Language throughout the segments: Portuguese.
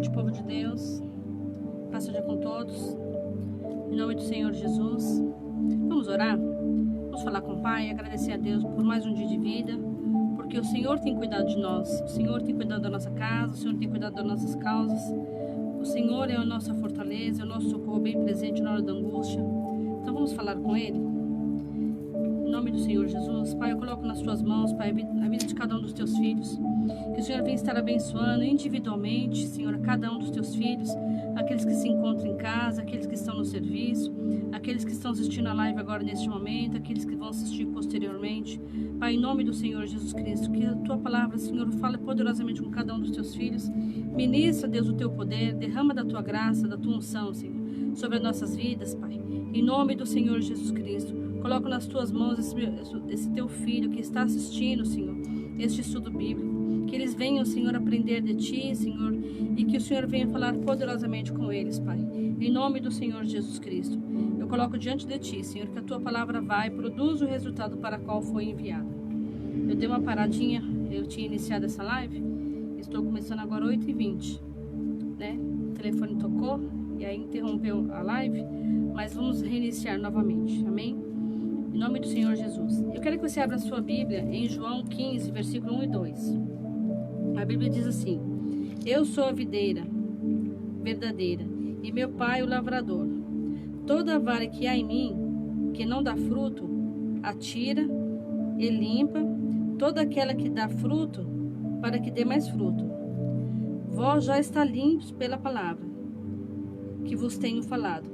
noite, povo de Deus. Paz seja com todos. Em nome do Senhor Jesus. Vamos orar? Vamos falar com o Pai, agradecer a Deus por mais um dia de vida, porque o Senhor tem cuidado de nós. O Senhor tem cuidado da nossa casa, o Senhor tem cuidado das nossas causas. O Senhor é a nossa fortaleza, é o nosso socorro bem presente na hora da angústia. Então vamos falar com Ele? Em nome do Senhor Jesus, Pai, eu coloco nas Tuas mãos, Pai, a vida de cada um dos Teus filhos. Que o Senhor venha estar abençoando individualmente, Senhor, a cada um dos Teus filhos, aqueles que se encontram em casa, aqueles que estão no serviço, aqueles que estão assistindo a live agora neste momento, aqueles que vão assistir posteriormente. Pai, em nome do Senhor Jesus Cristo, que a Tua palavra, Senhor, fale poderosamente com cada um dos Teus filhos. Ministra, Deus, o Teu poder, derrama da Tua graça, da Tua unção, Senhor, sobre as nossas vidas, Pai. Em nome do Senhor Jesus Cristo. Coloco nas Tuas mãos esse Teu filho que está assistindo, Senhor, este estudo bíblico. Que eles venham, Senhor, aprender de Ti, Senhor, e que o Senhor venha falar poderosamente com eles, Pai. Em nome do Senhor Jesus Cristo. Eu coloco diante de Ti, Senhor, que a Tua palavra vai e produz o resultado para qual foi enviada. Eu dei uma paradinha, eu tinha iniciado essa live, estou começando agora 8h20, né? O telefone tocou e aí interrompeu a live, mas vamos reiniciar novamente, amém? Em nome do Senhor Jesus. Eu quero que você abra a sua Bíblia em João 15, versículo 1 e 2. A Bíblia diz assim: Eu sou a videira verdadeira e meu pai o lavrador. Toda vara que há em mim, que não dá fruto, atira e limpa, toda aquela que dá fruto, para que dê mais fruto. Vós já está limpos pela palavra que vos tenho falado.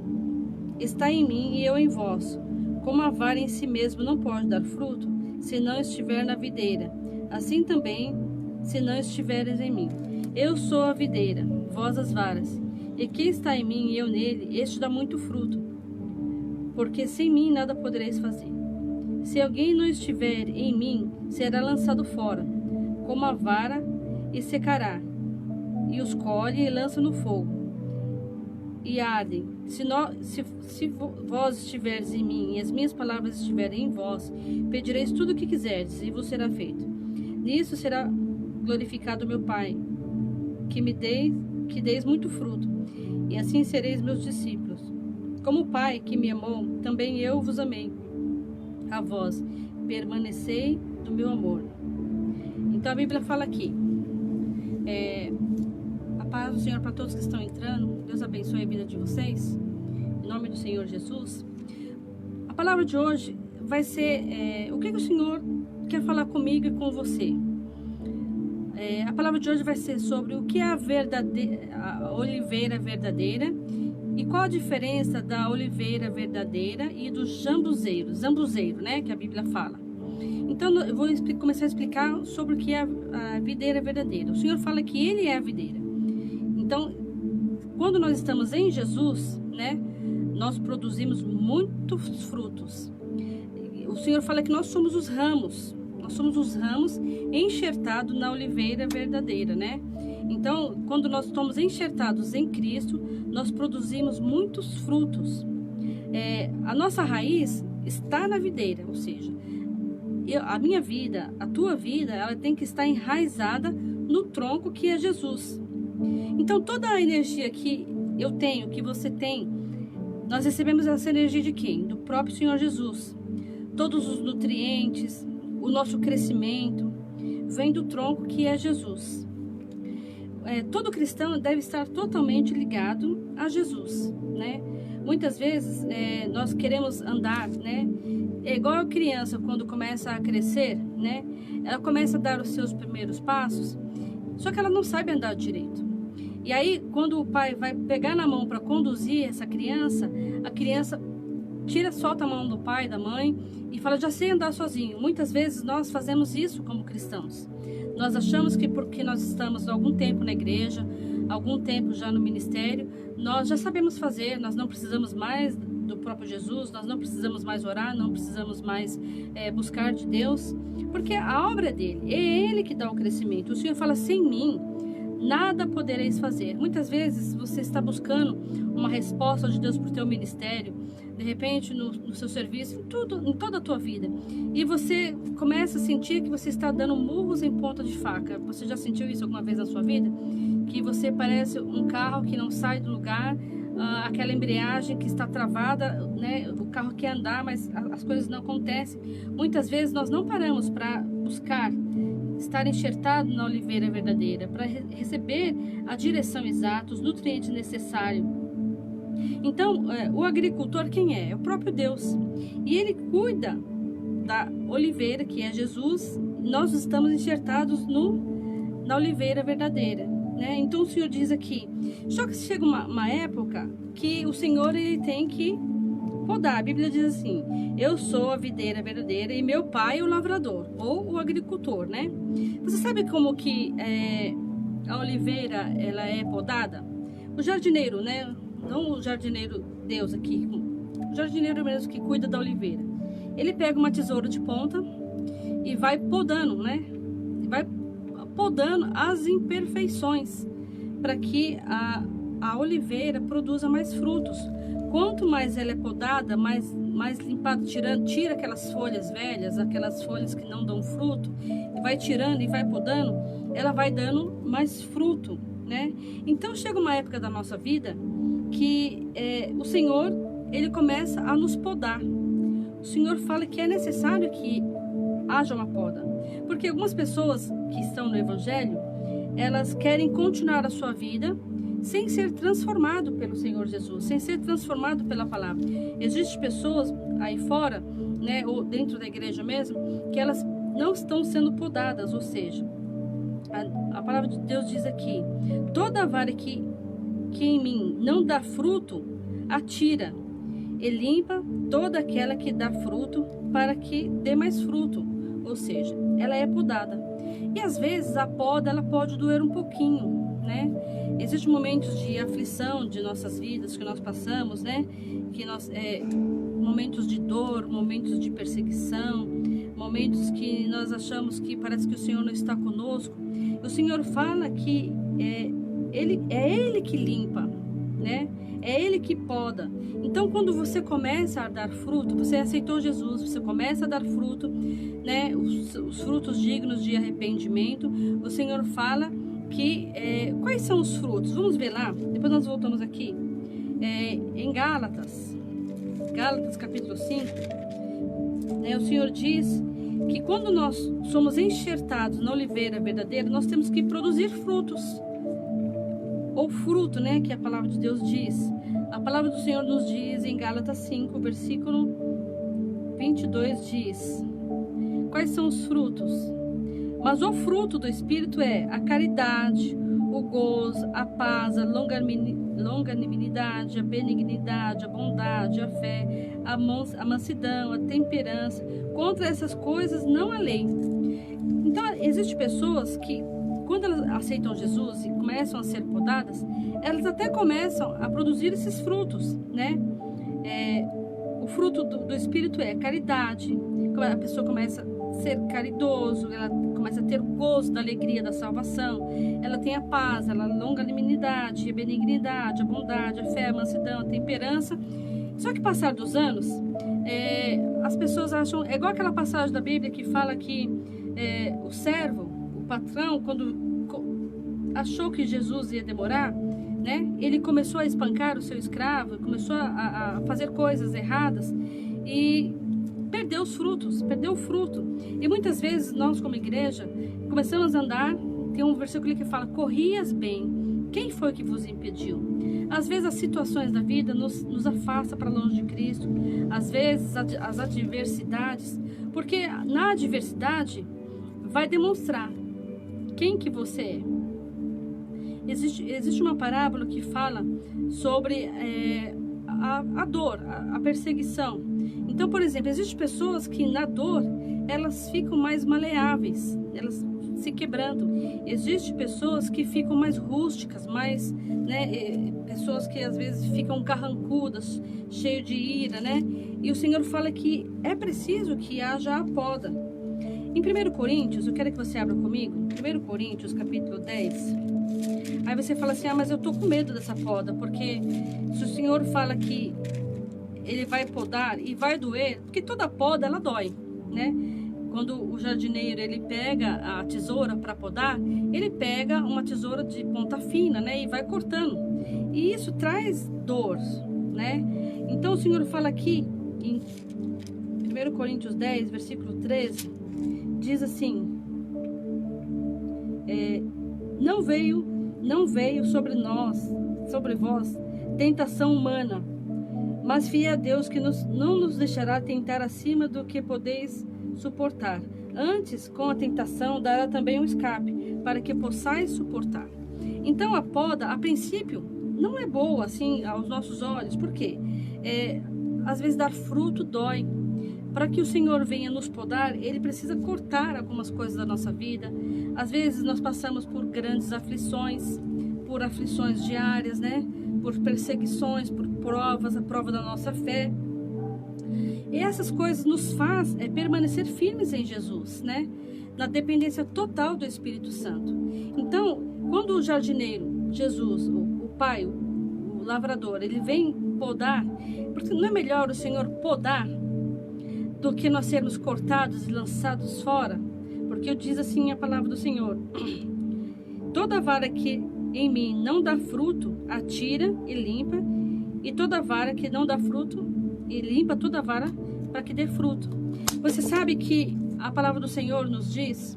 Está em mim e eu em vós. Como a vara em si mesmo não pode dar fruto, se não estiver na videira, assim também, se não estiveres em mim. Eu sou a videira, vós as varas. E quem está em mim e eu nele, este dá muito fruto, porque sem mim nada podereis fazer. Se alguém não estiver em mim, será lançado fora, como a vara, e secará, e os colhe e lança no fogo, e ardem. Se vós estiveres em mim e as minhas palavras estiverem em vós, pedireis tudo o que quiserdes e vos será feito. Nisso será glorificado meu Pai, que deis muito fruto, e assim sereis meus discípulos. Como o Pai que me amou, também eu vos amei. A vós, permanecei no meu amor. Então a Bíblia fala aqui, a paz do Senhor para todos que estão entrando. Deus abençoe a vida de vocês, em nome do Senhor Jesus. A palavra de hoje vai ser o que o Senhor quer falar comigo e com você. A palavra de hoje vai ser sobre o que é a oliveira verdadeira e qual a diferença da oliveira verdadeira e do zambuzeiro, né, que a Bíblia fala. Então eu vou começar a explicar sobre o que é a videira verdadeira. O Senhor fala que Ele é a videira. Então, quando nós estamos em Jesus, né, nós produzimos muitos frutos. O Senhor fala que nós somos os ramos. Nós somos os ramos enxertados na oliveira verdadeira, né? Então, quando nós estamos enxertados em Cristo, nós produzimos muitos frutos. A nossa raiz está na videira, ou seja, a minha vida, a tua vida, ela tem que estar enraizada no tronco que é Jesus. Então, toda a energia que eu tenho, que você tem, nós recebemos essa energia de quem? Do próprio Senhor Jesus. Todos os nutrientes, o nosso crescimento, vem do tronco que é Jesus. Todo cristão deve estar totalmente ligado a Jesus, né? Muitas vezes nós queremos andar, né? É igual a criança quando começa a crescer, né? Ela começa a dar os seus primeiros passos, só que ela não sabe andar direito. E aí, quando o pai vai pegar na mão para conduzir essa criança, a criança solta a mão do pai, da mãe e fala: já sei andar sozinho. Muitas vezes nós fazemos isso como cristãos. Nós achamos que porque nós estamos há algum tempo na igreja, algum tempo já no ministério, nós já sabemos fazer, nós não precisamos mais do próprio Jesus, nós não precisamos mais orar, não precisamos mais buscar de Deus, porque a obra é dele, é Ele que dá o crescimento. O Senhor fala: sem mim nada podereis fazer. Muitas vezes você está buscando uma resposta de Deus para o teu ministério, de repente no seu serviço, em toda a tua vida, e você começa a sentir que você está dando murros em ponta de faca. Você já sentiu isso alguma vez na sua vida? que você parece um carro que não sai do lugar, aquela embreagem que está travada, né? O carro quer andar, mas as coisas não acontecem. Muitas vezes nós não paramos para buscar estar enxertado na oliveira verdadeira, para receber a direção exata, os nutrientes necessários. Então, o agricultor quem é? É o próprio Deus. E ele cuida da oliveira, que é Jesus. Nós estamos enxertados na oliveira verdadeira, né? Então o Senhor diz aqui, só que chega uma época que o Senhor ele tem que podar. A Bíblia diz assim, eu sou a videira verdadeira e meu pai é o lavrador, ou o agricultor, né? Você sabe como que a oliveira ela é podada? O jardineiro, né? Não o jardineiro Deus aqui, o jardineiro mesmo que cuida da oliveira. Ele pega uma tesoura de ponta e vai podando, né? Vai podando as imperfeições para que a oliveira produza mais frutos. Quanto mais ela é podada, mais limpada, tira aquelas folhas velhas, aquelas folhas que não dão fruto, e vai tirando e vai podando, ela vai dando mais fruto, né? Então chega uma época da nossa vida que o Senhor ele começa a nos podar. O Senhor fala que é necessário que haja uma poda, porque algumas pessoas que estão no Evangelho, elas querem continuar a sua vida sem ser transformado pelo Senhor Jesus, sem ser transformado pela palavra. Existem pessoas aí fora, né, ou dentro da igreja mesmo, que elas não estão sendo podadas, ou seja, a palavra de Deus diz aqui, toda vara que em mim não dá fruto, atira e limpa toda aquela que dá fruto para que dê mais fruto, ou seja, ela é podada. E às vezes a poda ela pode doer um pouquinho, né? Existem momentos de aflição de nossas vidas que nós passamos, né? Que momentos de dor, momentos de perseguição, momentos que nós achamos que parece que o Senhor não está conosco. O Senhor fala que Ele que limpa, né? É Ele que poda. Então, quando você começa a dar fruto, você aceitou Jesus, você começa a dar fruto, né? Os frutos dignos de arrependimento. O Senhor fala que quais são os frutos? Vamos ver lá. Depois nós voltamos aqui em Gálatas capítulo 5, né? O Senhor diz que quando nós somos enxertados na oliveira verdadeira, nós temos que produzir frutos. Ou fruto, né, que a palavra de Deus diz. A palavra do Senhor nos diz em Gálatas 5, versículo 22 diz: quais são os frutos? Mas o fruto do Espírito é a caridade, o gozo, a paz, a longanimidade, a benignidade, a bondade, a fé, a mansidão, a temperança. Contra essas coisas não há lei. Então, existem pessoas que quando elas aceitam Jesus e começam a ser podadas, elas até começam a produzir esses frutos, né? O fruto do Espírito é caridade. A pessoa começa a ser caridoso, ela começa a ter o gozo da alegria da salvação. Ela tem a paz, ela a longanimidade, a benignidade, a bondade, a fé, a mansidão, a temperança. Só que passar dos anos, as pessoas acham... É igual aquela passagem da Bíblia que fala que o servo, o patrão, quando achou que Jesus ia demorar, né, ele começou a espancar o seu escravo, começou a fazer coisas erradas e perdeu os frutos, perdeu o fruto. E muitas vezes nós como igreja começamos a andar, tem um versículo que fala, corrias bem, quem foi que vos impediu? Às vezes as situações da vida nos afasta para longe de Cristo, às vezes as adversidades, porque na adversidade vai demonstrar quem que você é. Existe uma parábola que fala sobre a dor, a perseguição. Então, por exemplo, existem pessoas que na dor elas ficam mais maleáveis, elas se quebrando. Existem pessoas que ficam mais rústicas, mais, né, pessoas que às vezes ficam carrancudas, cheias de ira, né? E o Senhor fala que é preciso que haja a poda. Em 1 Coríntios, eu quero que você abra comigo, 1 Coríntios capítulo 10. Aí você fala assim, mas eu tô com medo dessa poda, porque se o Senhor fala que Ele vai podar e vai doer, porque toda poda ela dói, né? quando o jardineiro ele pega a tesoura para podar, ele pega uma tesoura de ponta fina, né, e vai cortando. E isso traz dor, né? Então o Senhor fala aqui em 1 Coríntios 10, versículo 13, diz assim: não veio sobre vós, tentação humana, mas fiel a Deus que não nos deixará tentar acima do que podeis suportar. Antes, com a tentação, dará também um escape, para que possais suportar. Então, a poda, a princípio, não é boa, assim, aos nossos olhos. Por quê? Às vezes, dar fruto dói. Para que o Senhor venha nos podar, Ele precisa cortar algumas coisas da nossa vida. Às vezes, nós passamos por grandes aflições, por aflições diárias, né? Por perseguições, por provas, a prova da nossa fé. E essas coisas nos faz permanecer firmes em Jesus, né? Na dependência total do Espírito Santo. Então, quando o jardineiro, Jesus, o Pai, o lavrador, ele vem podar, porque não é melhor o Senhor podar do que nós sermos cortados e lançados fora? Porque diz assim a palavra do Senhor: toda vara que em mim não dá fruto, atira e limpa, e toda vara que não dá fruto, e limpa toda vara para que dê fruto. Você sabe que a palavra do Senhor nos diz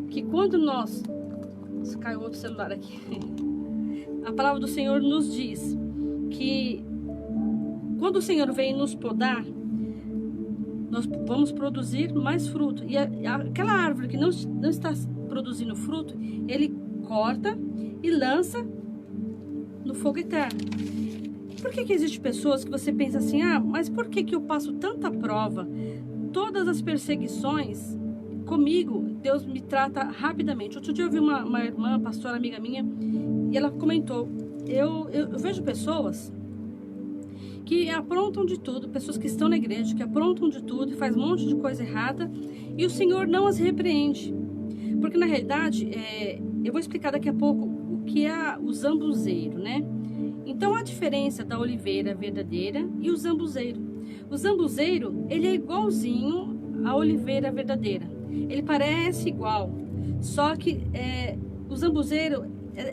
que quando nós... Caiu outro celular aqui. A palavra do Senhor nos diz que quando o Senhor vem nos podar, nós vamos produzir mais fruto. E aquela árvore que não está produzindo fruto, Ele corta e lança no fogo eterno. Por que existem pessoas que você pensa assim: mas por que eu passo tanta prova? Todas as perseguições, comigo, Deus me trata rapidamente. Outro dia eu vi uma irmã, pastora amiga minha, e ela comentou: eu vejo pessoas que aprontam de tudo, pessoas que estão na igreja, que aprontam de tudo e faz um monte de coisa errada, e o Senhor não as repreende. Porque na realidade, eu vou explicar daqui a pouco o que é o zambuzeiro, né? Então, a diferença da oliveira verdadeira e o zambuzeiro. O zambuzeiro, ele é igualzinho à oliveira verdadeira. Ele parece igual, só que o zambuzeiro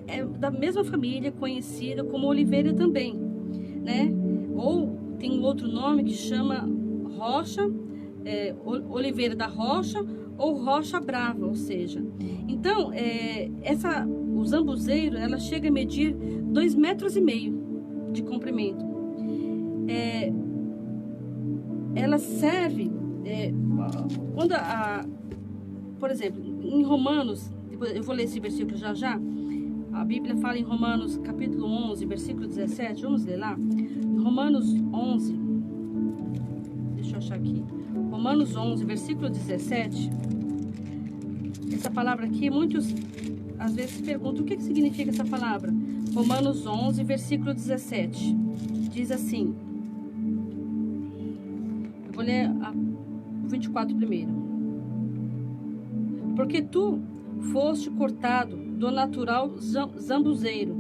é da mesma família, conhecida como oliveira também, né? Ou tem um outro nome que chama rocha, oliveira da rocha ou rocha brava, ou seja. Então, o zambuzeiro, ela chega a medir 2,5 metros de comprimento. Ela serve, quando por exemplo, em Romanos, depois eu vou ler esse versículo já. A Bíblia fala em Romanos capítulo 11, versículo 17, vamos ler lá. Romanos 11, deixa eu achar aqui. Romanos 11, versículo 17. Essa palavra aqui, muitos às vezes perguntam o que significa essa palavra. Romanos 11, versículo 17. Diz assim. Eu vou ler o 24 primeiro. Porque tu foste cortado do natural zambuzeiro,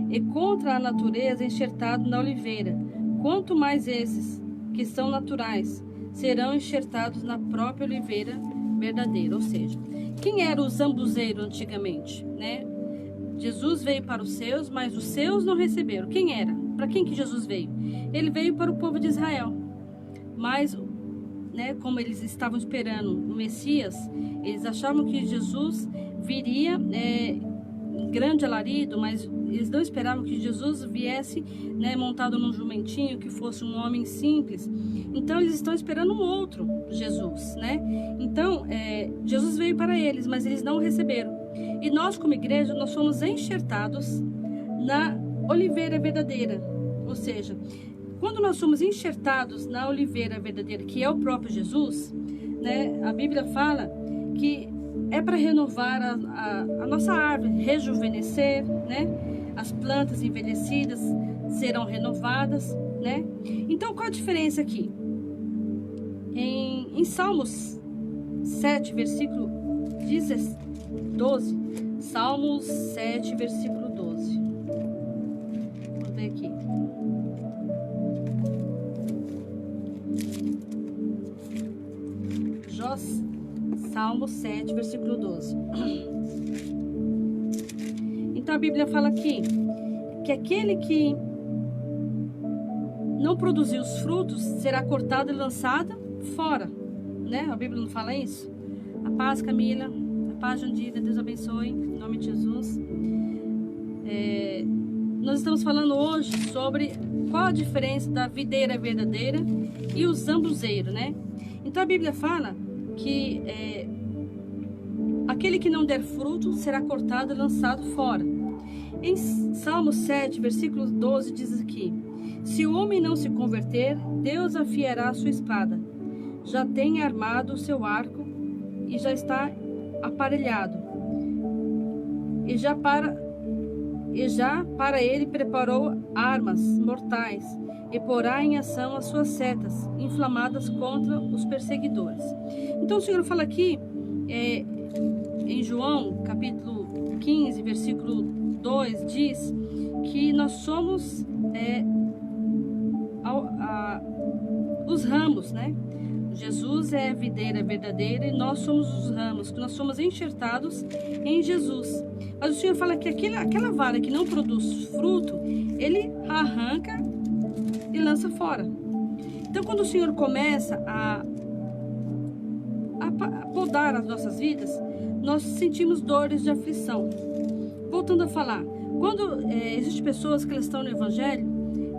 e contra a natureza enxertado na oliveira. Quanto mais esses, que são naturais, serão enxertados na própria oliveira verdadeira. Ou seja, quem era o zambuzeiro antigamente, né? Jesus veio para os seus, mas os seus não receberam. Quem era? Para quem que Jesus veio? Ele veio para o povo de Israel. Mas, né, como eles estavam esperando o Messias, eles achavam que Jesus viria em grande alarido, mas eles não esperavam que Jesus viesse, né, montado num jumentinho, que fosse um homem simples. Então eles estão esperando um outro Jesus, né? Então Jesus veio para eles, mas eles não o receberam. E nós, como igreja, nós somos enxertados na oliveira verdadeira. Ou seja, quando nós somos enxertados na oliveira verdadeira, que é o próprio Jesus, né, a Bíblia fala que é para renovar a nossa árvore, rejuvenescer, né? As plantas envelhecidas serão renovadas, né? Então, qual a diferença aqui? Em Salmos 7, versículo 12. Salmos 7, versículo 12. Vamos ver aqui. Salmo 7, versículo 12. Então a Bíblia fala aqui que aquele que não produzir os frutos será cortado e lançado fora, né? A Bíblia não fala isso? A paz, Camila, a paz, Jandira, Deus abençoe, em nome de Jesus. Nós estamos falando hoje sobre qual a diferença da videira verdadeira e o zambuzeiro, né? Então a Bíblia fala que aquele que não der fruto será cortado e lançado fora. Em Salmo 7, versículo 12 diz aqui: se o homem não se converter, Deus afiará a sua espada. Já tem armado o seu arco e já está aparelhado. E já para ele preparou armas mortais e porá em ação as suas setas inflamadas contra os perseguidores. Então o Senhor fala aqui em João capítulo 15, versículo 2, diz que nós somos os ramos, né? Jesus é a videira verdadeira e nós somos os ramos, que nós somos enxertados em Jesus. Mas o Senhor fala que aquela vara que não produz fruto, Ele arranca e lança fora. Então, quando o Senhor começa a podar as nossas vidas, nós sentimos dores de aflição. Voltando a falar, quando existem pessoas que elas estão no Evangelho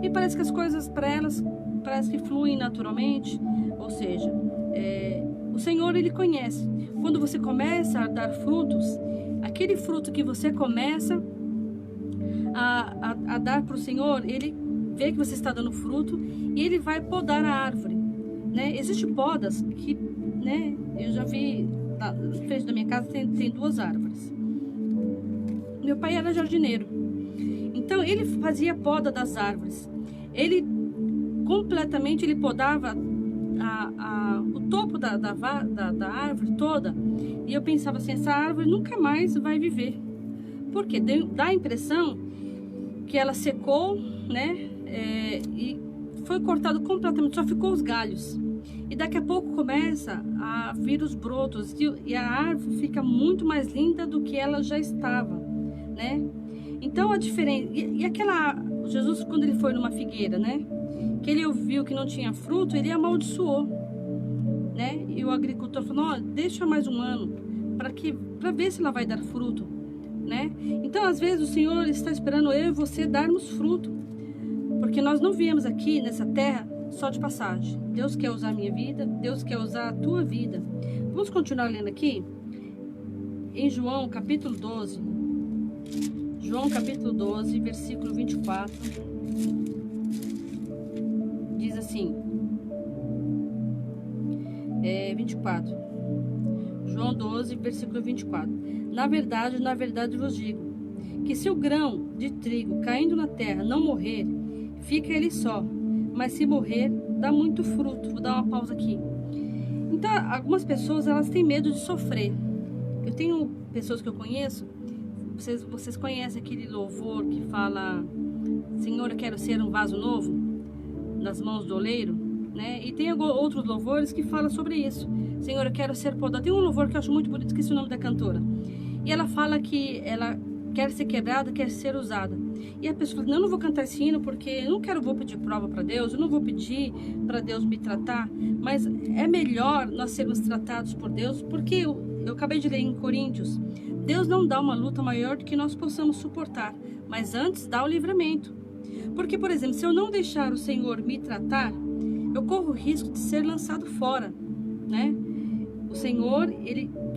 e parece que as coisas para elas parece que fluem naturalmente, ou seja, o Senhor Ele conhece. Quando você começa a dar frutos, aquele fruto que você começa a dar para o Senhor, Ele vê que você está dando fruto e Ele vai podar a árvore, né? Existem podas que, né, eu já vi na frente da minha casa tem 2 árvores. Meu pai era jardineiro, então ele fazia poda das árvores. Ele completamente podava o topo da árvore toda, e eu pensava assim, essa árvore nunca mais vai viver, porque dá a impressão que ela secou, né, e foi cortado completamente, só ficou os galhos, e daqui a pouco começa a vir os brotos, e a árvore fica muito mais linda do que ela já estava, né? Então a diferença, Jesus, quando ele foi numa figueira, né, que ele ouviu que não tinha fruto, ele amaldiçoou, né? E o agricultor falou, deixa mais um ano para ver se ela vai dar fruto, né? Então, às vezes, o Senhor está esperando eu e você darmos fruto, porque nós não viemos aqui nessa terra só de passagem. Deus quer usar a minha vida, Deus quer usar a tua vida. Vamos continuar lendo aqui em João capítulo 12. João capítulo 12, versículo 24. Diz assim, 24. João 12, versículo 24. Na verdade vos digo, que se o grão de trigo caindo na terra não morrer, fica ele só, mas se morrer, dá muito fruto. Vou dar uma pausa aqui. Então, algumas pessoas, elas têm medo de sofrer. Eu tenho pessoas que eu conheço, vocês conhecem aquele louvor que fala, Senhor, eu quero ser um vaso novo, nas mãos do oleiro, né? E tem outros louvores que falam sobre isso. Senhor, eu quero ser podado. Tem um louvor que eu acho muito bonito, esqueci o nome da cantora. E ela fala que ela quer ser quebrada, quer ser usada. E a pessoa fala, não vou cantar esse hino porque eu não vou pedir prova para Deus, eu não vou pedir para Deus me tratar, mas é melhor nós sermos tratados por Deus, porque eu acabei de ler em Coríntios, Deus não dá uma luta maior do que nós possamos suportar, mas antes dá o livramento. Porque, por exemplo, se eu não deixar o Senhor me tratar, eu corro o risco de ser lançado fora, né? O Senhor,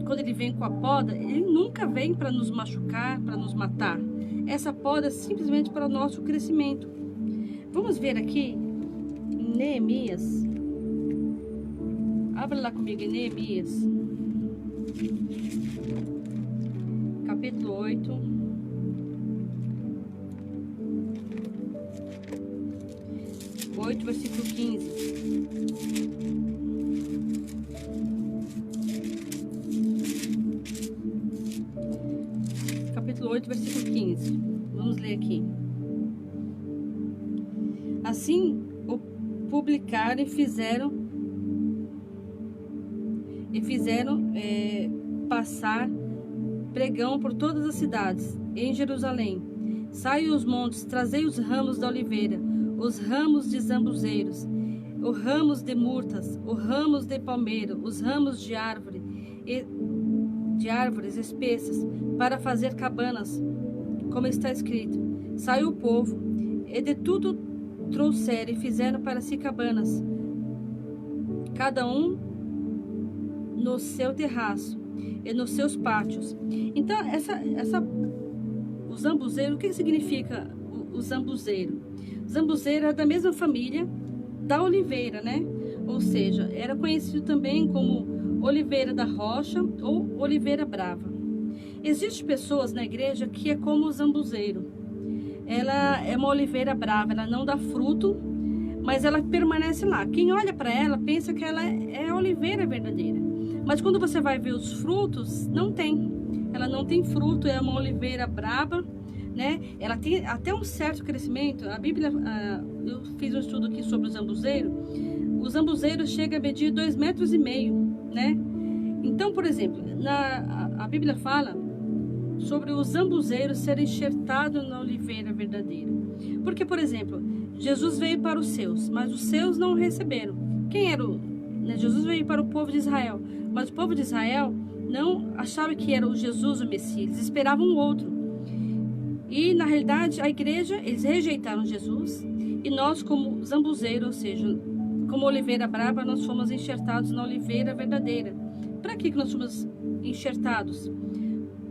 quando Ele vem com a poda, Ele nunca vem para nos machucar, para nos matar. Essa poda é simplesmente para o nosso crescimento. Vamos ver aqui em Neemias. Abra lá comigo em Neemias. Capítulo 8. Versículo 15. Capítulo 8, versículo 15. Vamos ler aqui. Assim o publicaram e fizeram e fizeram passar pregão por todas as cidades em Jerusalém. Saiam os montes, trazei os ramos da oliveira, os ramos de zambuzeiros, os ramos de murtas, os ramos de palmeira, os ramos de árvores espessas, para fazer cabanas, como está escrito. Saiu o povo, e de tudo trouxeram e fizeram para si cabanas, cada um no seu terraço e nos seus pátios. Então, o zambuzeiro, o que significa o zambuzeiro? O zambuzeiro é da mesma família da oliveira, né? Ou seja, era conhecido também como oliveira da rocha ou oliveira brava. Existem pessoas na igreja que é como o zambuzeiro. Ela é uma oliveira brava, ela não dá fruto, mas ela permanece lá. Quem olha para ela pensa que ela é a oliveira verdadeira. Mas quando você vai ver os frutos, não tem. Ela não tem fruto, é uma oliveira braba, né? Ela tem até um certo crescimento. A Bíblia, eu fiz um estudo aqui sobre o zambuzeiro. O zambuzeiro chega a medir 2,5 metros, né? Então, por exemplo, a Bíblia fala sobre o zambuzeiro ser enxertado na oliveira verdadeira. Porque, por exemplo, Jesus veio para os seus, mas os seus não o receberam. Quem era Jesus veio para o povo de Israel, mas o povo de Israel não achava que era o Jesus o Messias, eles esperavam um outro. E, na realidade, a igreja, eles rejeitaram Jesus, e nós, como zambuzeiro, ou seja, como oliveira brava, nós fomos enxertados na oliveira verdadeira. Para que nós fomos enxertados?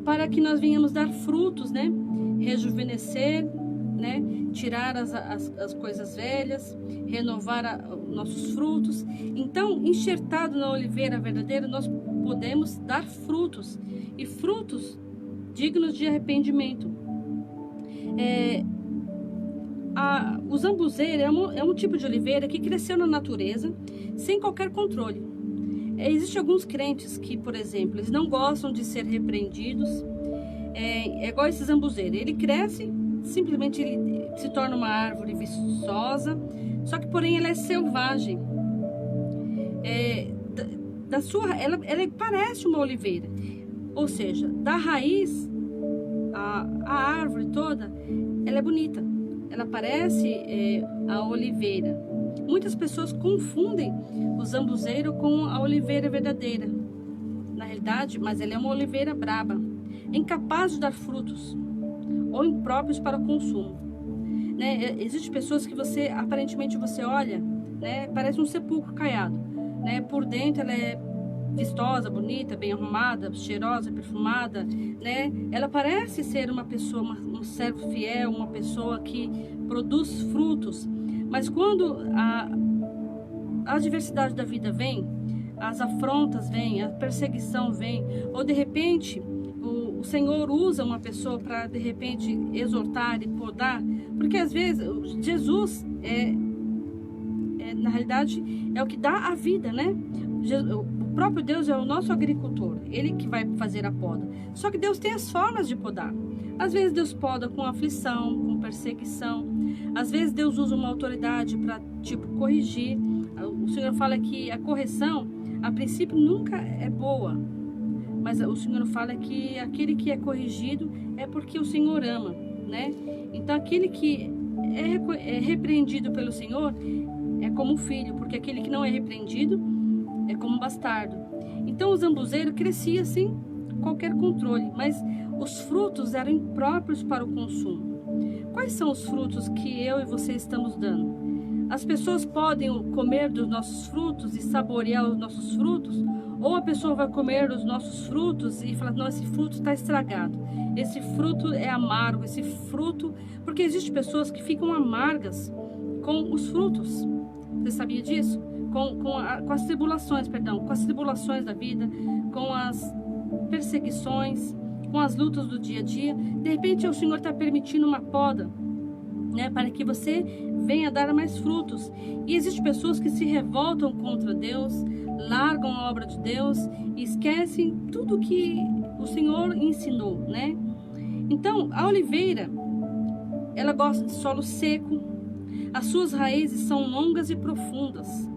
Para que nós venhamos dar frutos, né? Rejuvenescer, né? Tirar as coisas velhas, renovar nossos frutos. Então, enxertado na oliveira verdadeira, nós podemos dar frutos, e frutos dignos de arrependimento. O zambuzeiro é um tipo de oliveira que cresceu na natureza sem qualquer controle. Existem alguns crentes que, por exemplo, eles não gostam de ser repreendidos. É igual esse zambuzeiro. Ele cresce, simplesmente ele se torna uma árvore viçosa, só que, porém, ela é selvagem. Ela parece uma oliveira. Ou seja, da raiz, a árvore toda, ela é bonita. Ela parece a oliveira. Muitas pessoas confundem o zambuzeiro com a oliveira verdadeira. Na realidade, mas ela é uma oliveira braba, incapaz de dar frutos ou impróprios para o consumo. Né? Existem pessoas que aparentemente você olha, né? Parece um sepulcro caiado. Né? Por dentro ela é vistosa, bonita, bem arrumada, cheirosa, perfumada, né? Ela parece ser uma pessoa, um servo fiel, uma pessoa que produz frutos. Mas quando a adversidade da vida vem, as afrontas vêm, a perseguição vem, ou de repente o Senhor usa uma pessoa para de repente exortar e podar, porque às vezes Jesus na realidade é o que dá a vida, né? O próprio Deus é o nosso agricultor, ele que vai fazer a poda. Só que Deus tem as formas de podar. Às vezes Deus poda com aflição, com perseguição. Às vezes Deus usa uma autoridade para, corrigir. O Senhor fala que a correção, a princípio, nunca é boa. Mas o Senhor fala que aquele que é corrigido é porque o Senhor ama, né? Então, aquele que é repreendido pelo Senhor é como um filho, porque aquele que não é repreendido é como um bastardo. Então, o zambuzeiro crescia sem qualquer controle, mas os frutos eram impróprios para o consumo. Quais são os frutos que eu e você estamos dando? As pessoas podem comer dos nossos frutos e saborear os nossos frutos? Ou a pessoa vai comer os nossos frutos e falar, não, esse fruto está estragado, esse fruto é amargo, esse fruto... Porque existem pessoas que ficam amargas com os frutos. Você sabia disso? Com as tribulações, com as tribulações da vida, com as perseguições, com as lutas do dia a dia. De repente o Senhor está permitindo uma poda, né, para que você venha dar mais frutos. E existem pessoas que se revoltam contra Deus, largam a obra de Deus e esquecem tudo que o Senhor ensinou, né? Então, a oliveira, ela gosta de solo seco, as suas raízes são longas e profundas.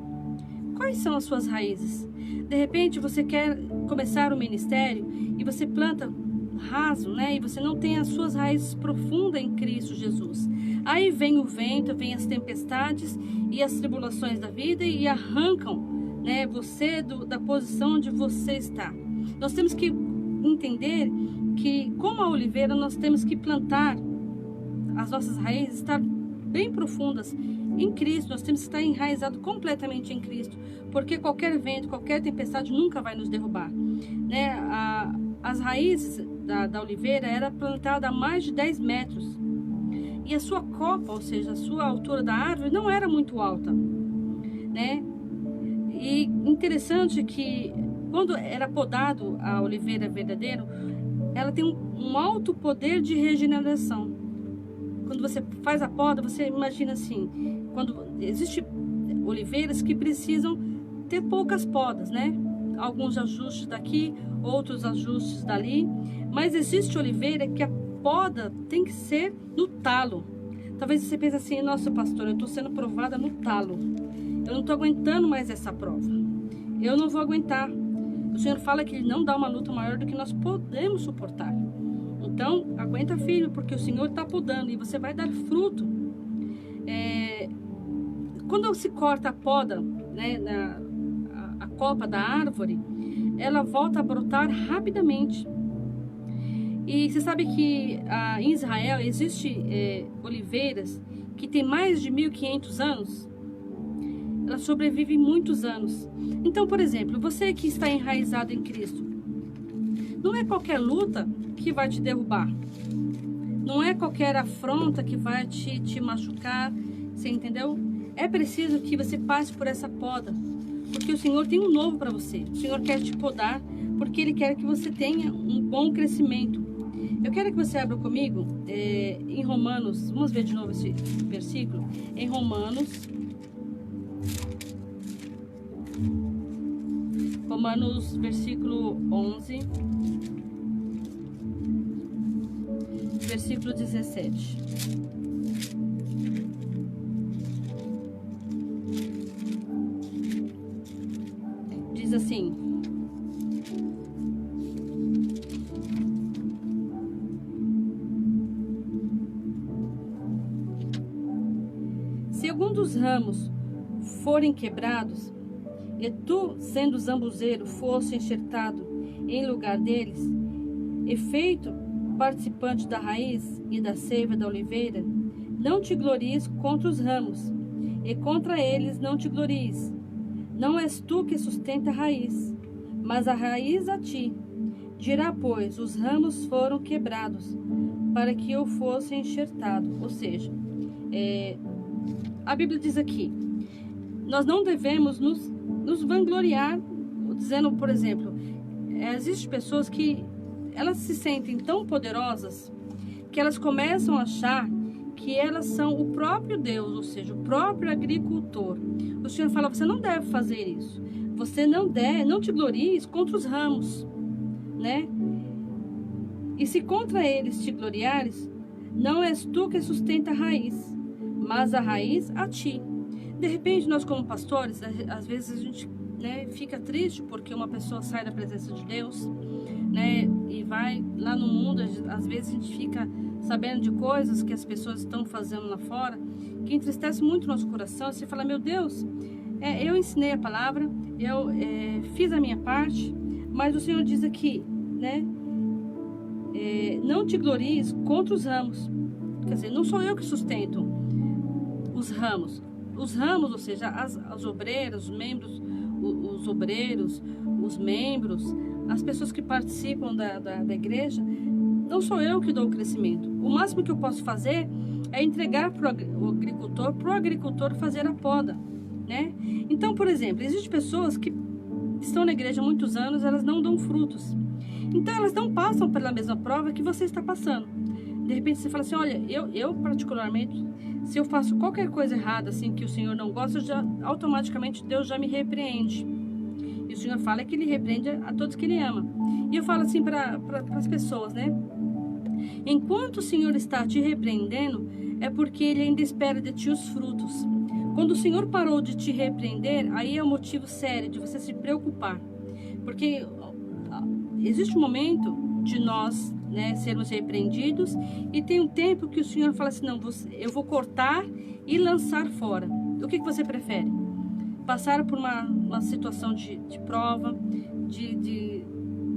Quais são as suas raízes? De repente você quer começar o ministério e você planta raso, né? E você não tem as suas raízes profundas em Cristo Jesus. Aí vem o vento, vem as tempestades e as tribulações da vida e arrancam, né, você da posição onde você está. Nós temos que entender que, como a oliveira, nós temos que plantar as nossas raízes, estar bem profundas em Cristo. Nós temos que estar enraizados completamente em Cristo, porque qualquer vento, qualquer tempestade nunca vai nos derrubar, né? As raízes da oliveira era plantada a mais de 10 metros e a sua copa, ou seja, a sua altura da árvore não era muito alta, né? E interessante que quando era podado a oliveira verdadeira, ela tem um alto poder de regeneração. Quando você faz a poda, você imagina assim, quando existem oliveiras que precisam ter poucas podas, né? Alguns ajustes daqui, outros ajustes dali, mas existe oliveira que a poda tem que ser no talo. Talvez você pense assim, nossa pastor, eu estou sendo provada no talo, eu não estou aguentando mais essa prova, eu não vou aguentar. O Senhor fala que Ele não dá uma luta maior do que nós podemos suportar. Então, aguenta firme, porque o Senhor está podando e você vai dar fruto. Quando se corta a poda, né, a copa da árvore, ela volta a brotar rapidamente. E você sabe que em Israel existe oliveiras que têm mais de 1.500 anos? Elas sobrevivem muitos anos. Então, por exemplo, você que está enraizado em Cristo, não é qualquer luta que vai te derrubar. Não é qualquer afronta que vai te machucar. Você entendeu? É preciso que você passe por essa poda, porque o Senhor tem um novo para você. O Senhor quer te podar, porque Ele quer que você tenha um bom crescimento. Eu quero que você abra comigo em Romanos. Vamos ver de novo esse versículo. Em Romanos, versículo 11, versículo 17. Diz assim: se algum dos ramos forem quebrados, e tu, sendo zambuzeiro, fosse enxertado em lugar deles, e feito participante da raiz e da seiva da oliveira, não te glories contra os ramos, e contra eles não te glories. Não és tu que sustenta a raiz, mas a raiz a ti. Dirá, pois, os ramos foram quebrados, para que eu fosse enxertado. Ou seja, a Bíblia diz aqui, nós não devemos nos vangloriar, dizendo, por exemplo, existem pessoas que elas se sentem tão poderosas que elas começam a achar que elas são o próprio Deus, ou seja, o próprio agricultor. O Senhor fala, você não deve fazer isso. Você não te glories contra os ramos, né? E se contra eles te gloriares, não és tu que sustenta a raiz, mas a raiz a ti. De repente, nós como pastores, às vezes a gente, né, fica triste porque uma pessoa sai da presença de Deus, né, e vai lá no mundo. Às vezes a gente fica sabendo de coisas que as pessoas estão fazendo lá fora, que entristece muito o nosso coração. Você fala, meu Deus, eu ensinei a palavra, eu fiz a minha parte, mas o Senhor diz aqui, né, não te glories contra os ramos. Quer dizer, não sou eu que sustento os ramos. Os ramos, ou seja, as obreiras, os membros, os obreiros, os membros, as pessoas que participam da igreja, não sou eu que dou o crescimento. O máximo que eu posso fazer é entregar para o agricultor fazer a poda, né? Então, por exemplo, existem pessoas que estão na igreja há muitos anos, elas não dão frutos. Então, elas não passam pela mesma prova que você está passando. De repente, você fala assim, olha, eu particularmente, se eu faço qualquer coisa errada, assim, que o Senhor não gosta, automaticamente Deus já me repreende. E o Senhor fala que Ele repreende a todos que Ele ama. E eu falo assim para as pessoas, né? Enquanto o Senhor está te repreendendo, é porque Ele ainda espera de ti os frutos. Quando o Senhor parou de te repreender, aí é um motivo sério de você se preocupar. Porque existe um momento de nós, né, sermos repreendidos, e tem um tempo que o Senhor fala assim, não, eu vou cortar e lançar fora. O que você prefere? Passar por uma situação de prova, de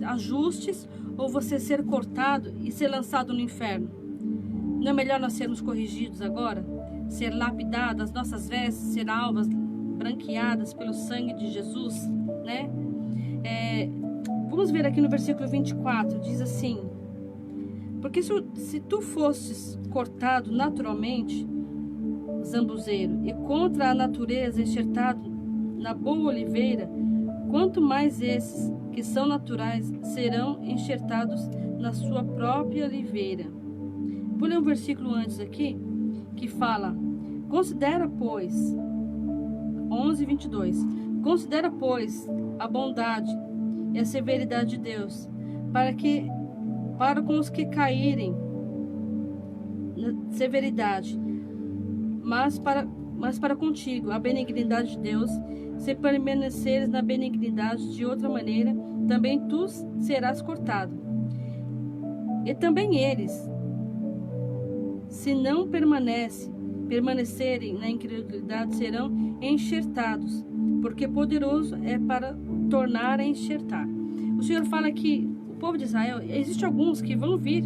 ajustes, ou você ser cortado e ser lançado no inferno? Não é melhor nós sermos corrigidos agora? Ser lapidados, as nossas vestes ser alvas, branqueadas pelo sangue de Jesus, né? Vamos ver aqui no versículo 24, diz assim: porque se tu fosses cortado naturalmente, zambuzeiro, e contra a natureza enxertado na boa oliveira, quanto mais esses que são naturais serão enxertados na sua própria oliveira. Vou ler um versículo antes aqui, que fala, considera, pois, 11:22, considera, pois, a bondade e a severidade de Deus, para com os que caírem na severidade, mas para contigo a benignidade de Deus, se permaneceres na benignidade, de outra maneira, também tu serás cortado. E também eles, se não permanecerem na incredulidade, serão enxertados, porque poderoso é para tornar a enxertar. O Senhor fala que o povo de Israel, existem alguns que vão vir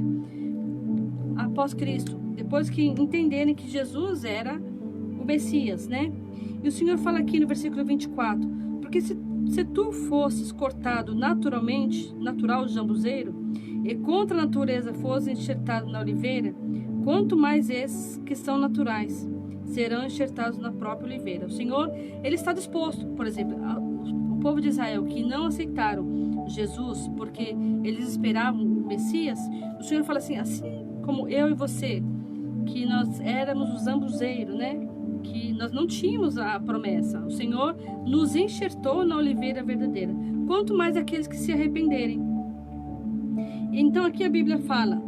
após Cristo, depois que entenderem que Jesus era o Messias, né? E o Senhor fala aqui no versículo 24, porque se tu fosses cortado naturalmente, natural jambuzeiro, e contra a natureza fosse enxertado na oliveira, quanto mais esses que são naturais serão enxertados na própria oliveira. O Senhor, Ele está disposto, por exemplo, o povo de Israel que não aceitaram Jesus, porque eles esperavam o Messias, o Senhor fala assim como eu e você, que nós éramos o zambuzeiro, né? Que nós não tínhamos a promessa. O Senhor nos enxertou na oliveira verdadeira. Quanto mais aqueles que se arrependerem. Então aqui a Bíblia fala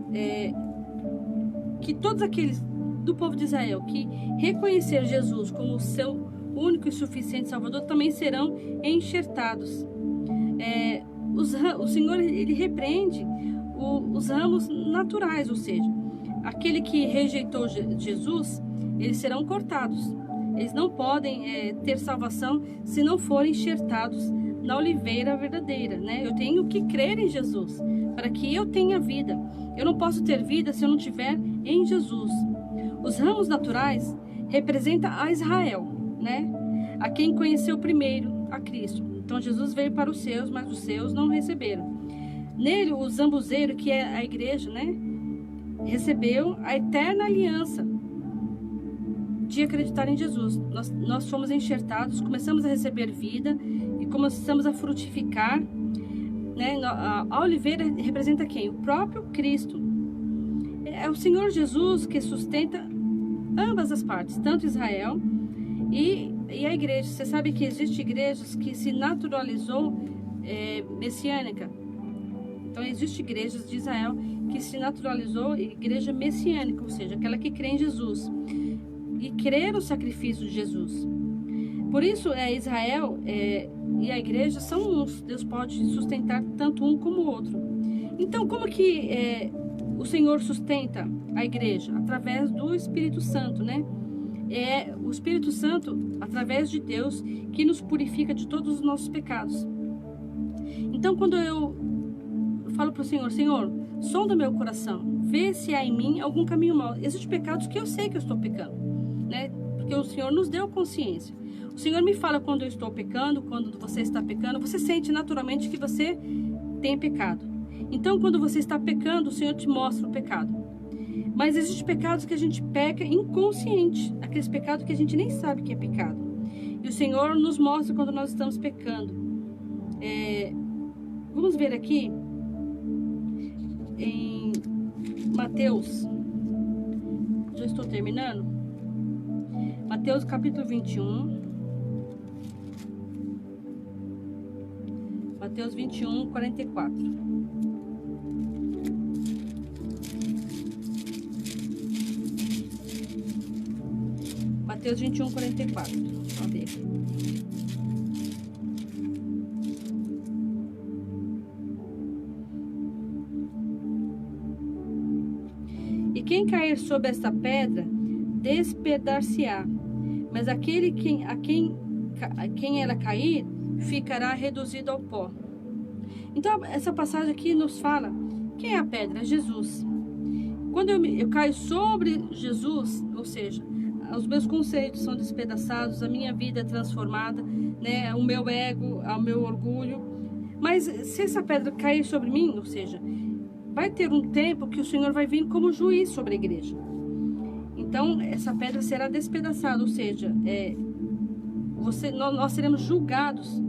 que todos aqueles do povo de Israel que reconhecer Jesus como o seu único e suficiente Salvador também serão enxertados. O Senhor, Ele repreende os ramos naturais, ou seja, aquele que rejeitou Jesus, eles serão cortados. Eles não podem ter salvação se não forem enxertados na oliveira verdadeira, né? Eu tenho que crer em Jesus para que eu tenha vida. Eu não posso ter vida se eu não tiver em Jesus. Os ramos naturais representam a Israel, né? A quem conheceu primeiro a Cristo. Então Jesus veio para os seus, mas os seus não receberam. Nele, o zambuzeiro, que é a igreja, né? Recebeu a eterna aliança de acreditar em Jesus. Nós fomos enxertados, começamos a receber vida e começamos a frutificar, né? A oliveira representa quem? O próprio Cristo. É o Senhor Jesus que sustenta ambas as partes, tanto Israel e a igreja. Você sabe que existem igrejas que se naturalizou messiânica. Então existem igrejas de Israel que se naturalizou igreja messiânica, ou seja, aquela que crê em Jesus e crê no sacrifício de Jesus. Por isso, Israel e a igreja são uns. Deus pode sustentar tanto um como o outro. Então, como que o Senhor sustenta a igreja? Através do Espírito Santo, né? É o Espírito Santo, através de Deus, que nos purifica de todos os nossos pecados. Então, quando eu falo para o Senhor, Senhor, sonda meu coração, vê se há em mim algum caminho mau. Existem pecados que eu sei que eu estou pecando, né? Porque o Senhor nos deu consciência. O Senhor me fala quando eu estou pecando, quando você está pecando. Você sente naturalmente que você tem pecado. Então, quando você está pecando, o Senhor te mostra o pecado. Mas existem pecados que a gente peca inconsciente. Aqueles pecados que a gente nem sabe que é pecado. E o Senhor nos mostra quando nós estamos pecando. Vamos ver aqui em Mateus. Já estou terminando. Mateus capítulo 21. Mateus 21, 44. Mateus 21, 44. Vamos ver aqui. E quem cair sobre esta pedra, despedaçar-se-á, mas aquele a quem ela cair, ficará reduzido ao pó. Então, essa passagem aqui nos fala, quem é a pedra? É Jesus. Quando eu caio sobre Jesus, ou seja, os meus conceitos são despedaçados, a minha vida é transformada, né? O meu ego, o meu orgulho. Mas se essa pedra cair sobre mim, ou seja, vai ter um tempo que o Senhor vai vir como juiz sobre a igreja. Então, essa pedra será despedaçada, ou seja, nós seremos julgados,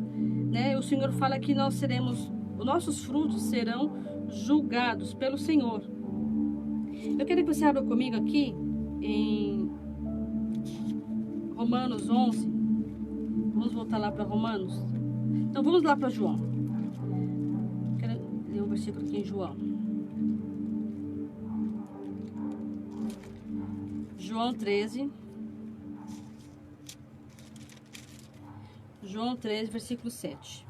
né? O Senhor fala que os nossos frutos serão julgados pelo Senhor. Eu quero que você abra comigo aqui em Romanos 11. Vamos voltar lá para Romanos. Então vamos lá para João. Quero ler um versículo aqui em João. João 13. João 13, versículo 7.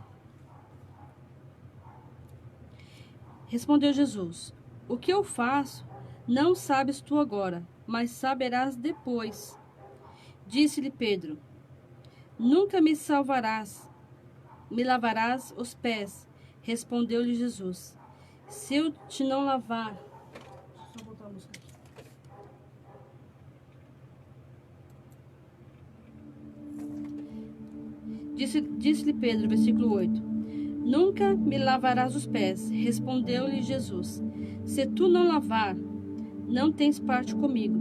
Respondeu Jesus: o que eu faço não sabes tu agora, mas saberás depois. Disse-lhe Pedro: nunca me lavarás os pés. Respondeu-lhe Jesus: se eu te não lavar... Deixa eu botar a música aqui. Disse-lhe Pedro, versículo 8: nunca me lavarás os pés. Respondeu-lhe Jesus: se tu não lavar, não tens parte comigo.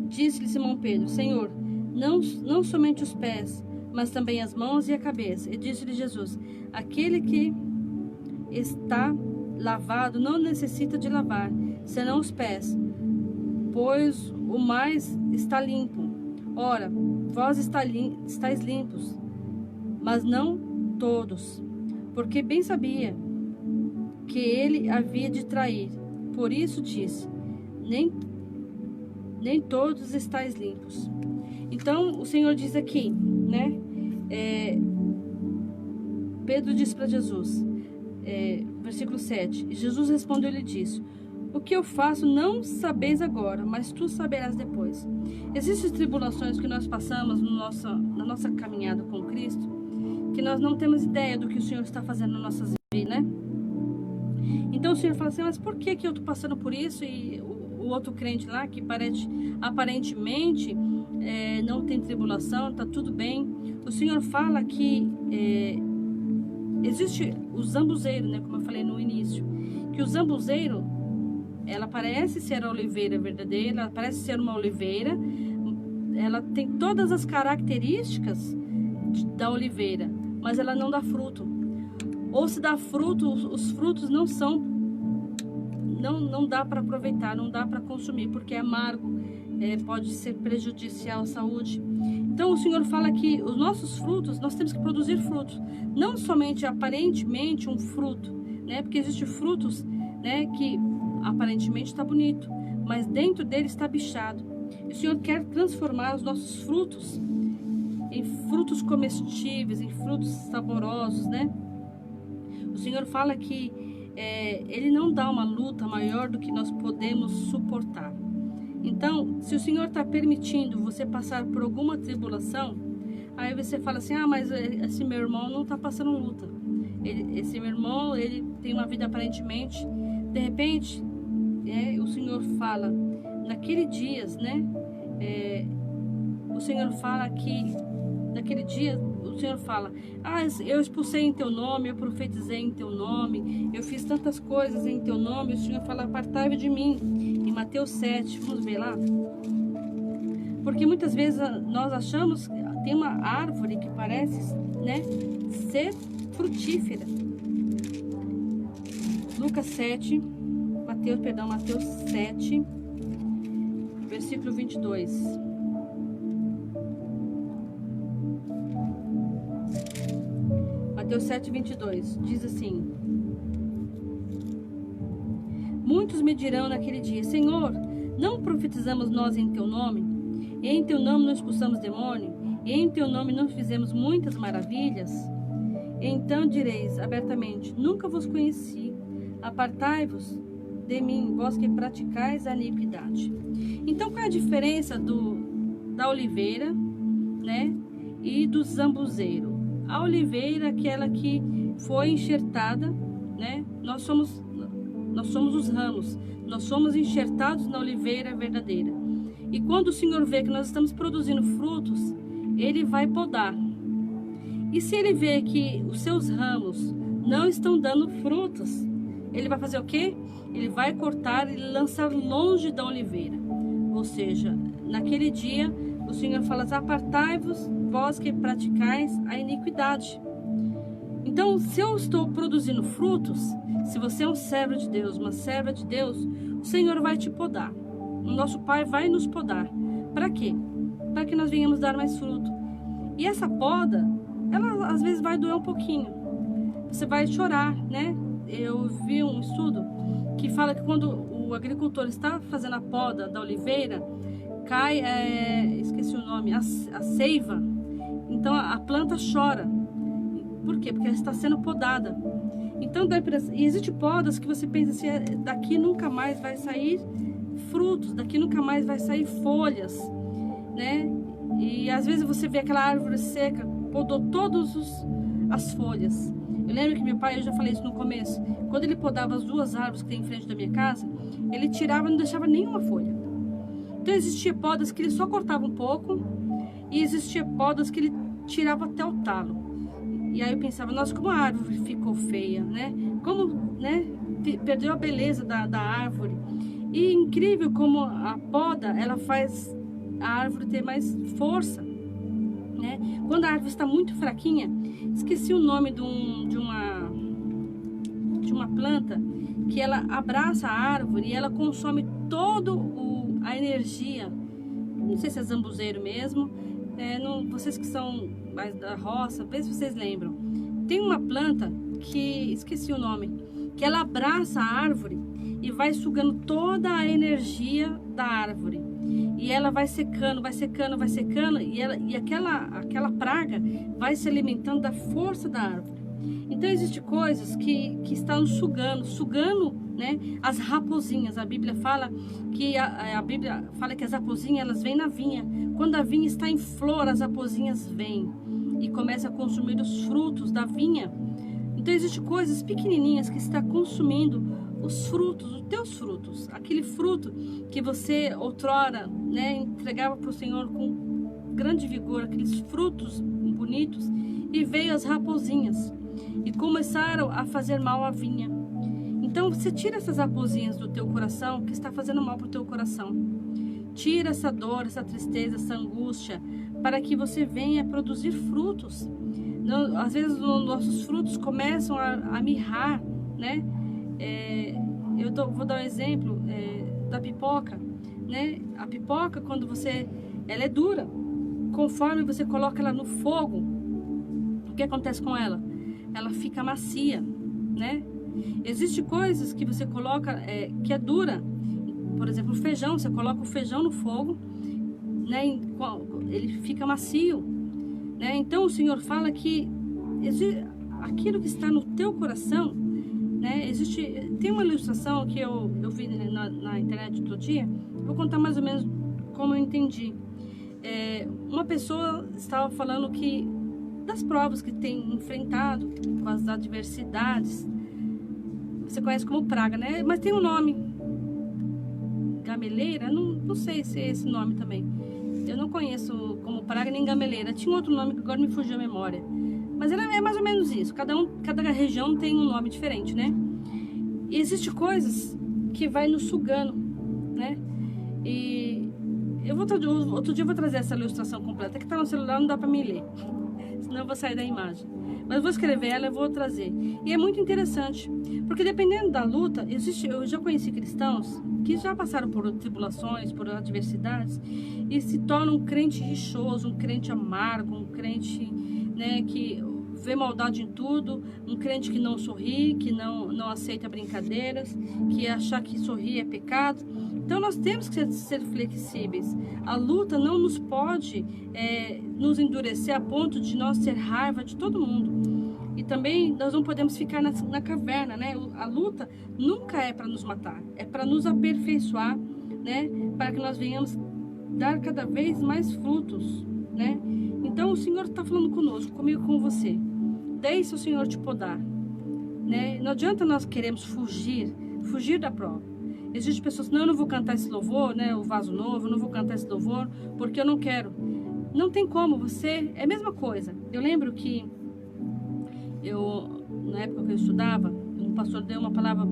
Disse-lhe Simão Pedro: Senhor, não somente os pés, mas também as mãos e a cabeça. E disse-lhe Jesus: aquele que está lavado não necessita de lavar, senão os pés, pois o mais está limpo. Ora, vós estáis limpos, mas não todos, porque bem sabia que ele havia de trair. Por isso disse: nem todos estáis limpos. Então, o Senhor diz aqui, né? Pedro disse para Jesus, versículo 7, Jesus respondeu-lhe e disse: o que eu faço não sabeis agora, mas tu saberás depois. Existem tribulações que nós passamos na nossa caminhada com Cristo, que nós não temos ideia do que o Senhor está fazendo nas nossas vidas, né? Então o Senhor fala assim: mas por que eu estou passando por isso? E o outro crente lá, que aparentemente não tem tribulação, está tudo bem. O Senhor fala que existe o zambuzeiro, né? Como eu falei no início, que o zambuzeiro, ela parece ser a oliveira verdadeira, ela parece ser uma oliveira, ela tem todas as características da oliveira, mas ela não dá fruto. Ou se dá fruto, os frutos não dá para aproveitar, não dá para consumir, porque é amargo, pode ser prejudicial à saúde. Então o Senhor fala que os nossos frutos, nós temos que produzir frutos, não somente aparentemente um fruto, né? Porque existem frutos, né, que aparentemente está bonito, mas dentro dele está bichado. E o Senhor quer transformar os nossos frutos em frutos comestíveis, em frutos saborosos, né? O Senhor fala que Ele não dá uma luta maior do que nós podemos suportar. Então, se o Senhor está permitindo você passar por alguma tribulação, aí você fala assim: ah, mas esse meu irmão não está passando luta. Esse meu irmão, ele tem uma vida aparentemente... De repente, o Senhor fala, naquele dias, né? O Senhor fala que, naquele dia, o Senhor fala: ah, eu expulsei em teu nome, eu profetizei em teu nome, eu fiz tantas coisas em teu nome. O Senhor fala: apartai-vos de mim. Em Mateus 7, vamos ver lá. Porque muitas vezes nós achamos que tem uma árvore que parece, né, ser frutífera. Mateus 7, versículo 22. Mateus 7, 22, diz assim: muitos me dirão naquele dia: Senhor, não profetizamos nós em teu nome? E em teu nome não expulsamos demônio? E em teu nome não fizemos muitas maravilhas? Então direis abertamente: nunca vos conheci. Apartai-vos de mim, vós que praticais a iniquidade. Então, qual é a diferença da oliveira, né, e do zambuzeiro? A oliveira, aquela que foi enxertada, né? Nós somos os ramos. Nós somos enxertados na oliveira verdadeira. E quando o Senhor vê que nós estamos produzindo frutos, Ele vai podar. E se Ele vê que os seus ramos não estão dando frutos, Ele vai fazer o quê? Ele vai cortar e lançar longe da oliveira. Ou seja, naquele dia, o Senhor fala: apartai-vos, vós que praticais a iniquidade. Então, se eu estou produzindo frutos, se você é um servo de Deus, uma serva de Deus, o Senhor vai te podar. O nosso Pai vai nos podar. Para quê? Para que nós venhamos dar mais fruto. E essa poda, ela às vezes vai doer um pouquinho. Você vai chorar, né? Eu vi um estudo que fala que quando o agricultor está fazendo a poda da oliveira, cai, esqueci o nome, a seiva. Então a planta chora. Por quê? Porque ela está sendo podada. Então, e existe podas que você pensa assim: daqui nunca mais vai sair frutos, daqui nunca mais vai sair folhas, né? E às vezes você vê aquela árvore seca, podou todas as folhas. Eu lembro que meu pai, eu já falei isso no começo, quando ele podava as 2 árvores que tem em frente da minha casa, ele tirava e não deixava nenhuma folha. Então existia podas que ele só cortava um pouco, e existia podas que ele tirava até o talo. E aí eu pensava: nossa, como a árvore ficou feia, né? Como, né, perdeu a beleza da árvore. E incrível como a poda, ela faz a árvore ter mais força, né? Quando a árvore está muito fraquinha, esqueci o nome de uma planta que ela abraça a árvore e ela consome toda a energia. Não sei se é zambuzeiro mesmo. Vocês que são mais da roça, vê se vocês lembram. Tem uma planta que, esqueci o nome, que ela abraça a árvore e vai sugando toda a energia da árvore. E ela vai secando, vai secando, vai secando, e aquela praga vai se alimentando da força da árvore. Então existem coisas que estão sugando, né, as raposinhas. A Bíblia fala que as raposinhas, elas vêm na vinha. Quando a vinha está em flor, as raposinhas vêm e começam a consumir os frutos da vinha. Então existem coisas pequenininhas que está consumindo os frutos, os teus frutos, aquele fruto que você outrora, né, entregava para o Senhor com grande vigor, aqueles frutos bonitos, e veio as raposinhas e começaram a fazer mal à vinha. Então você tira essas raposinhas do teu coração que está fazendo mal para o teu coração. Tira essa dor, essa tristeza, essa angústia, para que você venha produzir frutos. Às vezes os nossos frutos começam a mirrar, né? Vou dar um exemplo da pipoca, né? A pipoca, quando ela é dura, conforme você coloca ela no fogo, o que acontece com ela? Ela fica macia, né? Existem coisas que você coloca que é dura. Por exemplo, o feijão, você coloca o feijão no fogo, né? Ele fica macio, né? Então o Senhor fala que aquilo que está no teu coração, né? Tem uma ilustração que eu vi na internet outro dia. Vou contar mais ou menos como eu entendi. Uma pessoa estava falando que das provas que tem enfrentado, com as adversidades, você conhece como praga, né? Mas tem um nome, gameleira, não sei se é esse nome também. Eu não conheço como praga nem gameleira. Tinha um outro nome que agora me fugiu a memória. Mas é mais ou menos isso. Cada região tem um nome diferente, né? E existem coisas que vai nos sugando, né? E outro dia eu vou trazer essa ilustração completa, que tá no celular, não dá pra me ler. Senão eu vou sair da imagem. Mas eu vou escrever ela e vou trazer. E é muito interessante, porque dependendo da luta, eu já conheci cristãos que já passaram por tribulações, por adversidades, e se tornam um crente rixoso, um crente amargo, um crente, né, que vê maldade em tudo, um crente que não sorri, que não aceita brincadeiras, que achar que sorrir é pecado. Então nós temos que ser flexíveis. A luta não nos pode nos endurecer a ponto de nós ter raiva de todo mundo. E também nós não podemos ficar na caverna, né? A luta nunca é para nos matar, é para nos aperfeiçoar, né? Para que nós venhamos dar cada vez mais frutos, né? Então o Senhor está falando conosco, comigo, com você. Deixe o Senhor te podar, né? Não adianta nós queremos fugir da prova. Existem pessoas, não, eu não vou cantar esse louvor, né? O vaso novo, eu não vou cantar esse louvor porque eu não quero. Não tem como, você é a mesma coisa. Eu lembro que na época que eu estudava, um pastor deu uma palavra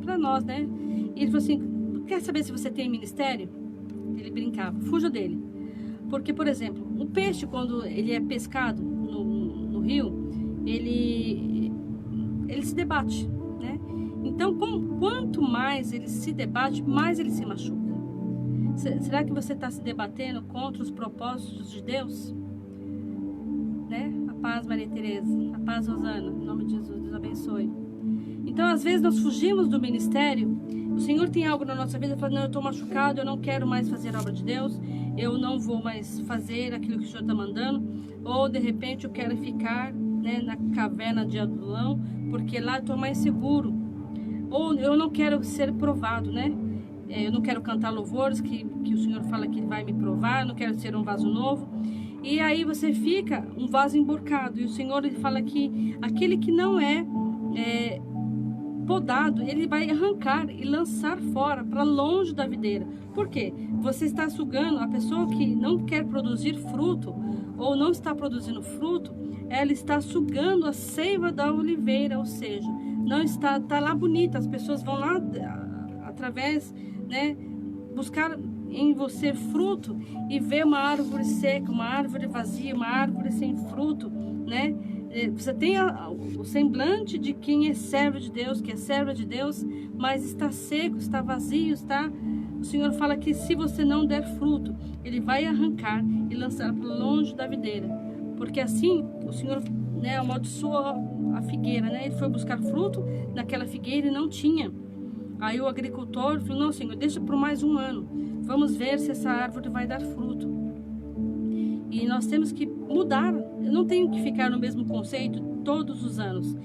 para nós, né? E ele falou assim: quer saber se você tem ministério? Ele brincava, fuja dele. Porque, por exemplo, o peixe, quando ele é pescado no rio, ele se debate, né? Então, quanto mais ele se debate, mais ele se machuca. Será que você está se debatendo contra os propósitos de Deus? Né? A paz, Maria Tereza. A paz, Rosana. Em nome de Jesus, Deus abençoe. Então, às vezes, nós fugimos do ministério. O Senhor tem algo na nossa vida e fala: não, eu estou machucado, eu não quero mais fazer a obra de Deus, eu não vou mais fazer aquilo que o Senhor está mandando. Ou, de repente, eu quero ficar, né, na caverna de Adulão, porque lá eu estou mais seguro. Ou eu não quero ser provado, né? Eu não quero cantar louvores que o Senhor fala que Ele vai me provar, eu não quero ser um vaso novo. E aí você fica um vaso emborcado. E o Senhor, Ele fala que aquele que não é podado, Ele vai arrancar e lançar fora, para longe da videira. Por quê? Você está sugando a pessoa que não quer produzir fruto, ou não está produzindo fruto, ela está sugando a seiva da oliveira, ou seja, não está lá bonita. As pessoas vão lá através, né, buscar em você fruto e ver uma árvore seca, uma árvore vazia, uma árvore sem fruto, né? Você tem o semblante de quem é servo de Deus, que é serva de Deus, mas está seco, está vazio, está... O Senhor fala que se você não der fruto, Ele vai arrancar e lançar para longe da videira. Porque assim, o Senhor, né, amaldiçoou a figueira, né? Ele foi buscar fruto naquela figueira e não tinha. Aí o agricultor falou: não, Senhor, deixa por mais um ano. Vamos ver se essa árvore vai dar fruto. E nós temos que mudar. Eu não tenho que ficar no mesmo conceito todos os anos.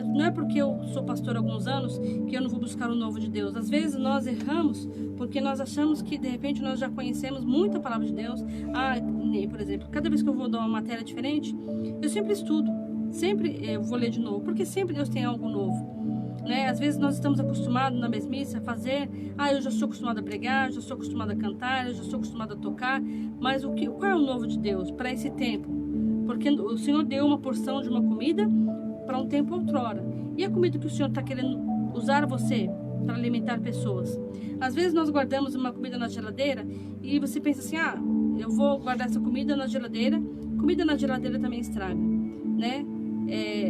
Não é porque eu sou pastor há alguns anos que eu não vou buscar o novo de Deus. Às vezes nós erramos porque nós achamos que de repente nós já conhecemos muita palavra de Deus. Por exemplo, cada vez que eu vou dar uma matéria diferente, eu sempre estudo. Sempre eu vou ler de novo, porque sempre Deus tem algo novo. Né? Às vezes nós estamos acostumados na mesmice a fazer, eu já sou acostumado a pregar, já sou acostumado a cantar, eu já sou acostumado a tocar, mas qual é o novo de Deus para esse tempo? Porque o Senhor deu uma porção de uma comida para um tempo outrora, e a comida que o Senhor está querendo usar você para alimentar pessoas. Às vezes nós guardamos uma comida na geladeira e você pensa assim: eu vou guardar essa comida na geladeira também estraga, né?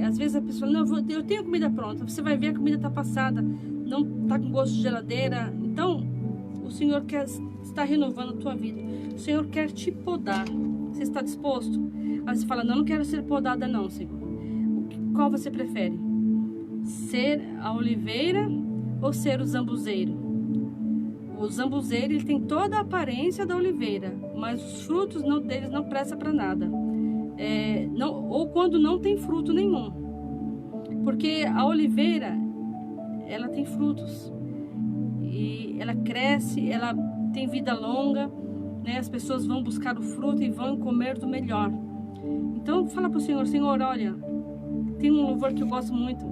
Às vezes a pessoa fala: não, eu tenho comida pronta. Você vai ver, a comida está passada, não está com gosto de geladeira. Então o Senhor está renovando a tua vida. O Senhor quer te podar. Você está disposto? Aí você fala: não quero ser podada não, Senhor. Qual você prefere? Ser a oliveira ou ser o zambuzeiro? O zambuzeiro, ele tem toda a aparência da oliveira, mas os frutos deles não prestam para nada. Ou quando não tem fruto nenhum, porque a oliveira, ela tem frutos e ela cresce, ela tem vida longa, né? As pessoas vão buscar o fruto e vão comer do melhor. Então fala para o Senhor: Senhor, olha, tem um louvor que eu gosto muito: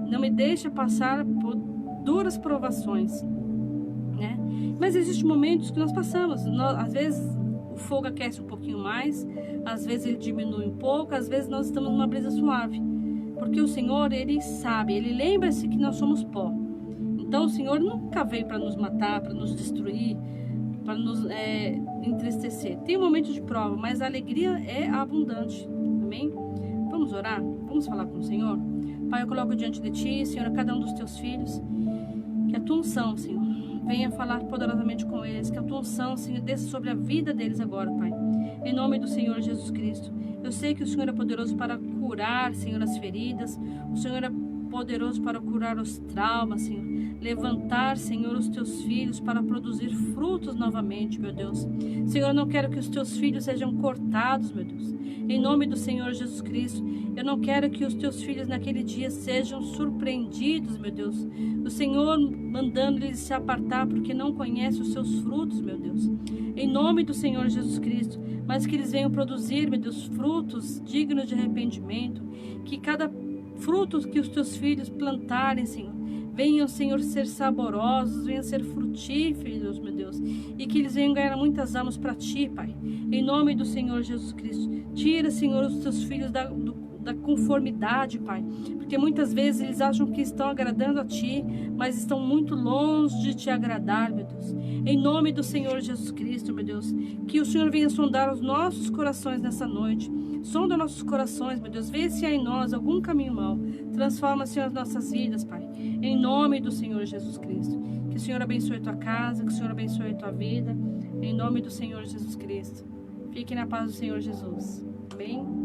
não me deixa passar por duras provações, né? Mas existem momentos que nós passamos, às vezes o fogo aquece um pouquinho mais, às vezes ele diminui um pouco, às vezes nós estamos numa brisa suave. Porque o Senhor, Ele sabe, Ele lembra-se que nós somos pó. Então o Senhor nunca veio para nos matar, para nos destruir, para nos entristecer. Tem um momento de prova, mas a alegria é abundante. Amém? Vamos orar? Vamos falar com o Senhor? Pai, eu coloco diante de Ti, Senhor, a cada um dos Teus filhos, que a Tua unção, Senhor, venha falar poderosamente com eles, que a Tua unção, Senhor, desça sobre a vida deles agora, Pai. Em nome do Senhor Jesus Cristo. Eu sei que o Senhor é poderoso para curar, Senhor, as feridas. O Senhor é poderoso para curar os traumas, Senhor. Levantar, Senhor, os teus filhos para produzir frutos novamente, meu Deus. Senhor, eu não quero que os teus filhos sejam cortados, meu Deus. Em nome do Senhor Jesus Cristo, eu não quero que os teus filhos naquele dia sejam surpreendidos, meu Deus. O Senhor mandando eles se apartar porque não conhece os seus frutos, meu Deus. Em nome do Senhor Jesus Cristo, mas que eles venham produzir, meu Deus, frutos dignos de arrependimento. Que cada fruto que os teus filhos plantarem, Senhor, venham, Senhor, ser saborosos, venham ser frutíferos, meu Deus, e que eles venham ganhar muitas almas para Ti, Pai, em nome do Senhor Jesus Cristo. Tira, Senhor, os teus filhos da conformidade, Pai, porque muitas vezes eles acham que estão agradando a Ti, mas estão muito longe de Te agradar, meu Deus. Em nome do Senhor Jesus Cristo, meu Deus, que o Senhor venha sondar os nossos corações nessa noite. Sonda nossos corações, meu Deus, vê se há em nós algum caminho mau. Transforma, Senhor, as nossas vidas, Pai, em nome do Senhor Jesus Cristo. Que o Senhor abençoe a tua casa, que o Senhor abençoe a tua vida, em nome do Senhor Jesus Cristo. Fique na paz do Senhor Jesus. Amém?